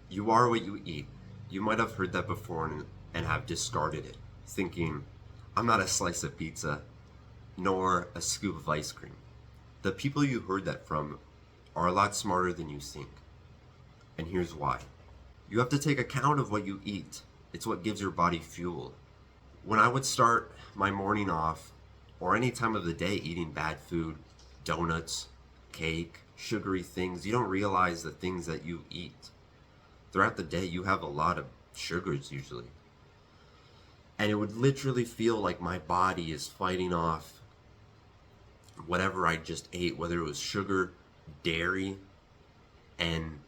You are what you eat. You might have heard that before and have discarded it, thinking, I'm not a slice of pizza, nor a scoop of ice cream. The people you heard that from are a lot smarter than you think. And here's why. You have to take account of what you eat. It's what gives your body fuel. When I would start my morning off, or any time of the day, eating bad food, donuts, cake, sugary things, you don't realize the things that you eat. Throughout the day, you have a lot of sugars usually. And it would literally feel like my body is fighting off whatever I just ate, whether it was sugar, dairy, and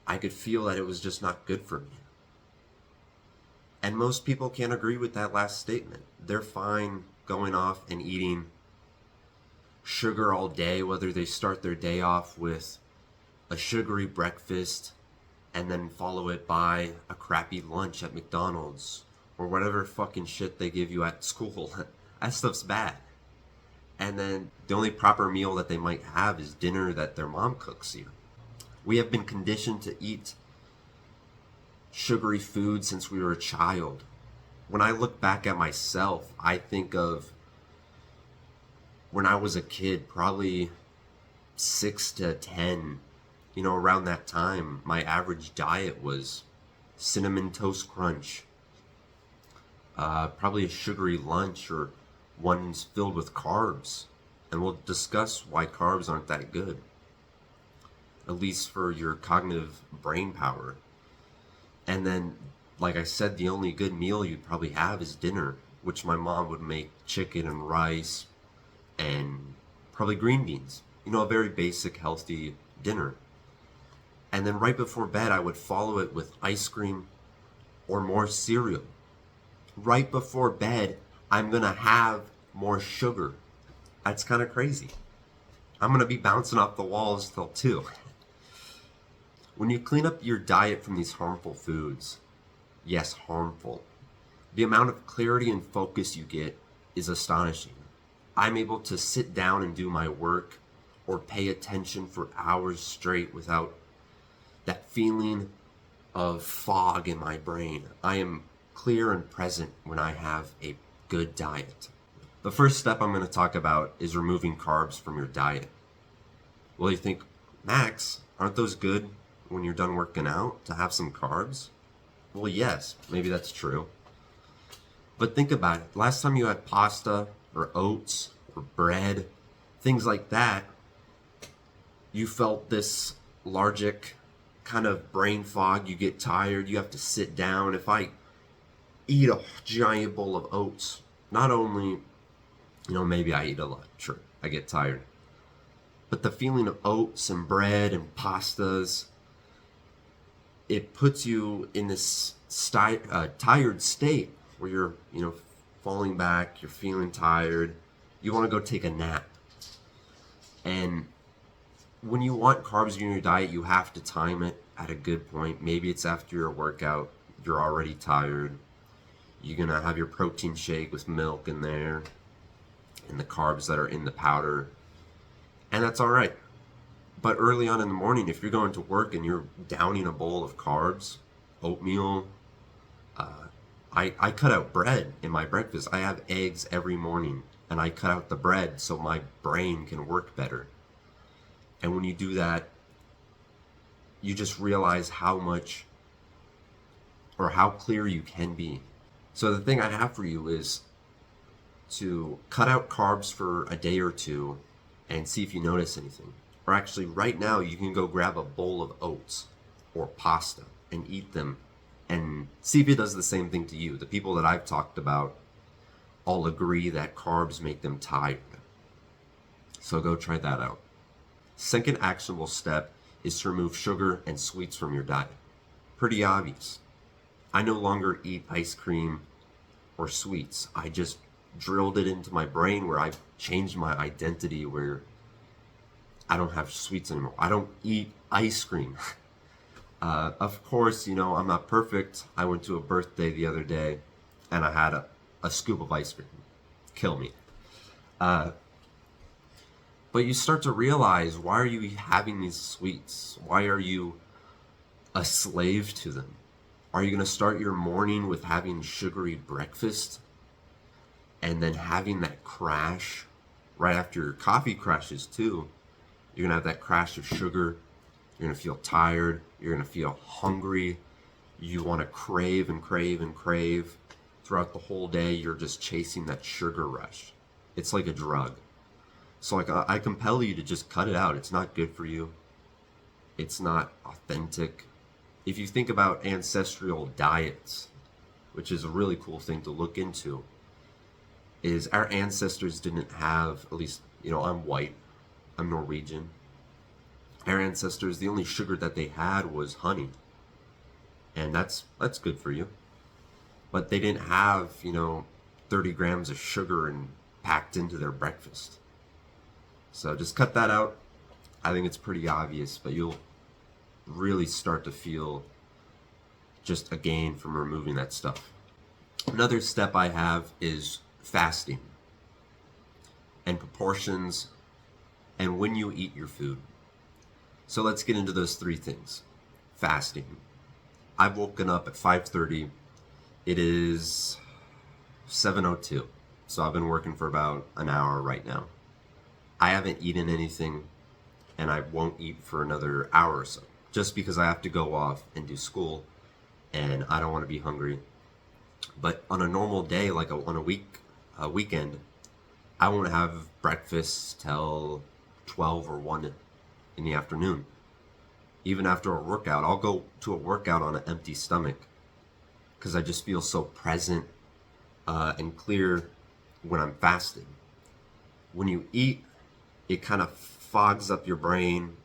I could feel that it was just not good for me. And most people can't agree with that last statement. They're fine going off and eating sugar all day, whether they start their day off with a sugary breakfast and then follow it by a crappy lunch at McDonald's or whatever fucking shit they give you at school. That stuff's bad. And then the only proper meal that they might have is dinner that their mom cooks you. We have been conditioned to eat sugary food since we were a child. When I look back at myself, I think of when I was a kid, probably 6 to 10, around that time, my average diet was Cinnamon Toast Crunch, probably a sugary lunch or one's filled with carbs. And we'll discuss why carbs aren't that good, at least for your cognitive brain power. And then, like I said, the only good meal you'd probably have is dinner, which my mom would make chicken and rice and probably green beans. A very basic, healthy dinner. And then right before bed, I would follow it with ice cream or more cereal. Right before bed, I'm going to have more sugar. That's kind of crazy. I'm going to be bouncing off the walls till 2. When you clean up your diet from these harmful foods, yes, harmful, the amount of clarity and focus you get is astonishing. I'm able to sit down and do my work or pay attention for hours straight without that feeling of fog in my brain. I am clear and present when I have a good diet. The first step I'm going to talk about is removing carbs from your diet. Well, you think, Max, aren't those good when you're done working out to have some carbs? Well, yes, maybe that's true. But think about it. Last time you had pasta or oats or bread, things like that, you felt this lethargic kind of brain fog. You get tired. You have to sit down. If I eat a giant bowl of oats, not only, maybe I eat a lot. Sure, I get tired. But the feeling of oats and bread and pastas, it puts you in this tired state where you're, falling back, you're feeling tired, you want to go take a nap. And when you want carbs in your diet, you have to time it at a good point. Maybe it's after your workout, you're already tired. You're going to have your protein shake with milk in there and the carbs that are in the powder. And that's all right. But early on in the morning, if you're going to work and you're downing a bowl of carbs, oatmeal, I cut out bread in my breakfast. I have eggs every morning, and I cut out the bread so my brain can work better. And when you do that, you just realize how much or how clear you can be. So the thing I have for you is to cut out carbs for a day or two and see if you notice anything. Or actually, right now, you can go grab a bowl of oats or pasta and eat them and see if it does the same thing to you. The people that I've talked about all agree that carbs make them tired. So go try that out. Second actionable step is to remove sugar and sweets from your diet. Pretty obvious. I no longer eat ice cream or sweets. I just drilled it into my brain where I've changed my identity where I don't have sweets anymore. I don't eat ice cream. Of course, I'm not perfect. I went to a birthday the other day and I had a scoop of ice cream. Kill me. But you start to realize, why are you having these sweets? Why are you a slave to them? Are you going to start your morning with having sugary breakfast and then having that crash right after your coffee crashes too? You're going to have that crash of sugar. You're going to feel tired. You're going to feel hungry. You want to crave and crave and crave. Throughout the whole day, you're just chasing that sugar rush. It's like a drug. So like I compel you to just cut it out. It's not good for you. It's not authentic. If you think about ancestral diets, which is a really cool thing to look into, is our ancestors didn't have, at least, I'm white, I'm Norwegian. Our ancestors, the only sugar that they had was honey. And that's good for you. But they didn't have, 30 grams of sugar and packed into their breakfast. So just cut that out. I think it's pretty obvious, but you'll really start to feel just a gain from removing that stuff. Another step I have is fasting and proportions and when you eat your food. So let's get into those three things. Fasting. I've woken up at 5:30. It is 7:02. So I've been working for about an hour right now. I haven't eaten anything and I won't eat for another hour or so, just because I have to go off and do school and I don't want to be hungry. But on a normal day, like on a weekend, I won't have breakfast till 12 or 1 in the afternoon. Even after a workout, I'll go to a workout on an empty stomach because I just feel so present and clear when I'm fasting. When you eat, it kind of fogs up your brain,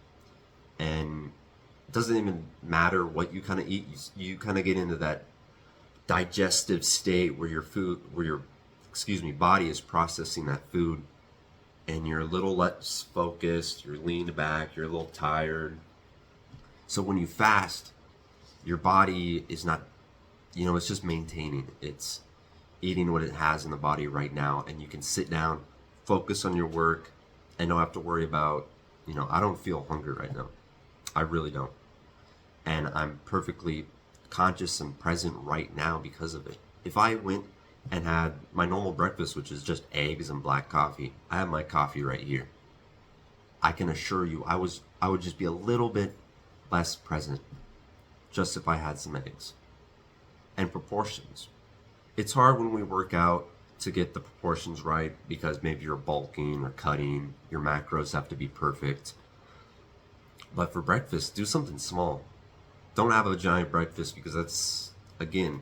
and it doesn't even matter what you kind of eat. You kind of get into that digestive state where your body is processing that food, and you're a little less focused, you're leaned back, you're a little tired. So when you fast, your body is not, it's just maintaining. It's eating what it has in the body right now, and you can sit down, focus on your work, and don't have to worry about, I don't feel hunger right now. I really don't. And I'm perfectly conscious and present right now because of it. If I went and had my normal breakfast, which is just eggs and black coffee, I have my coffee right here. I can assure you I would just be a little bit less present just if I had some eggs. And proportions. It's hard when we work out to get the proportions right because maybe you're bulking or cutting, your macros have to be perfect. But for breakfast, do something small. Don't have a giant breakfast because that's, again,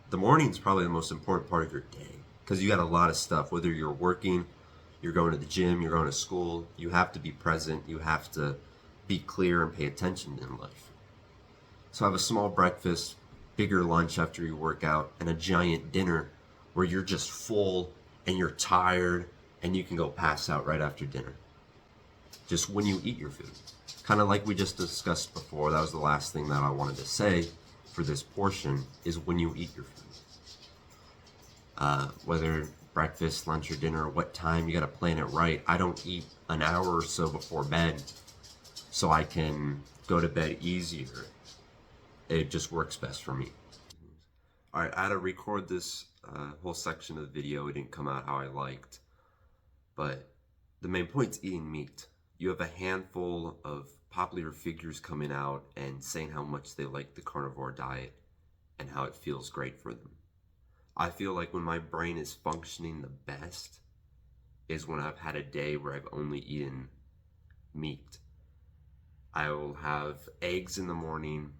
the morning's probably the most important part of your day because you got a lot of stuff. Whether you're working, you're going to the gym, you're going to school, you have to be present, you have to be clear and pay attention in life. So have a small breakfast, bigger lunch after you work out, and a giant dinner where you're just full and you're tired and you can go pass out right after dinner. Just when you eat your food. Kind of like we just discussed before, that was the last thing that I wanted to say for this portion, is when you eat your food. Whether breakfast, lunch, or dinner, what time, you got to plan it right. I don't eat an hour or so before bed so I can go to bed easier. It just works best for me. Alright, I had to record this whole section of the video. It didn't come out how I liked. But the main point's eating meat. You have a handful of popular figures coming out and saying how much they like the carnivore diet and how it feels great for them. I feel like when my brain is functioning the best is when I've had a day where I've only eaten meat. I will have eggs in the morning,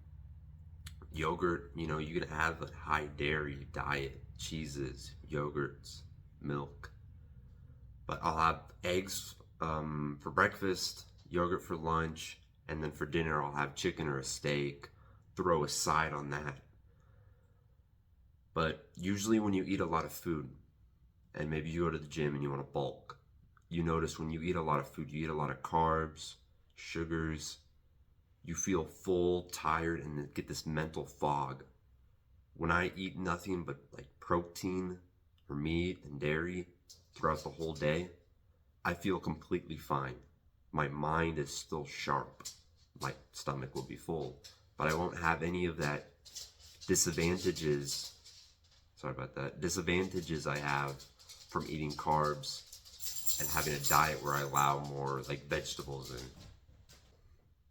yogurt, you can have a high dairy diet, cheeses, yogurts, milk. But I'll have eggs for breakfast, yogurt for lunch, and then for dinner I'll have chicken or a steak, throw a side on that. But usually when you eat a lot of food, and maybe you go to the gym and you want to bulk, you notice when you eat a lot of food, you eat a lot of carbs, sugars, you feel full, tired, and get this mental fog. When I eat nothing but like protein or meat and dairy throughout the whole day, I feel completely fine. My mind is still sharp. My stomach will be full, but I won't have any of that disadvantages. Sorry about that. Disadvantages I have from eating carbs and having a diet where I allow more like vegetables in.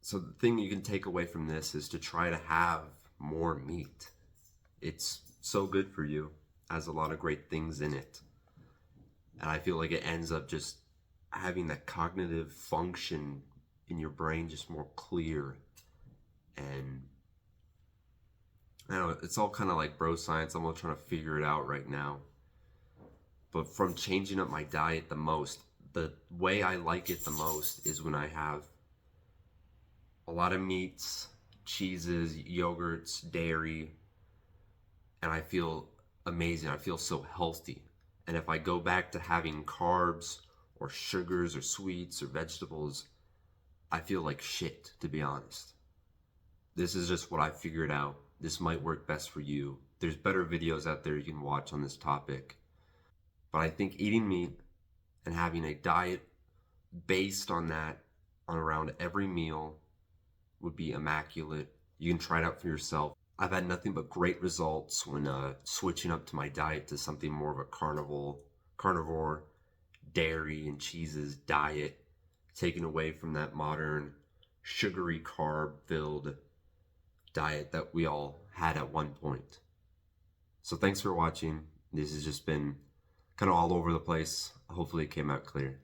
So the thing you can take away from this is to try to have more meat. It's so good for you, has a lot of great things in it. And I feel like it ends up just having that cognitive function in your brain just more clear. And I don't know, it's all kind of like bro science. I'm all trying to figure it out right now. But from changing up my diet the most, the way I like it the most is when I have a lot of meats, cheeses, yogurts, dairy, and I feel amazing. I feel so healthy. And if I go back to having carbs or sugars or sweets or vegetables, I feel like shit, to be honest. This is just what I figured out. This might work best for you. There's better videos out there you can watch on this topic. But I think eating meat and having a diet based on that on around every meal would be immaculate. You can try it out for yourself. I've had nothing but great results when switching up to my diet to something more of a carnivore, dairy and cheeses diet, taken away from that modern sugary carb filled diet that we all had at one point. So thanks for watching. This has just been kind of all over the place. Hopefully it came out clear.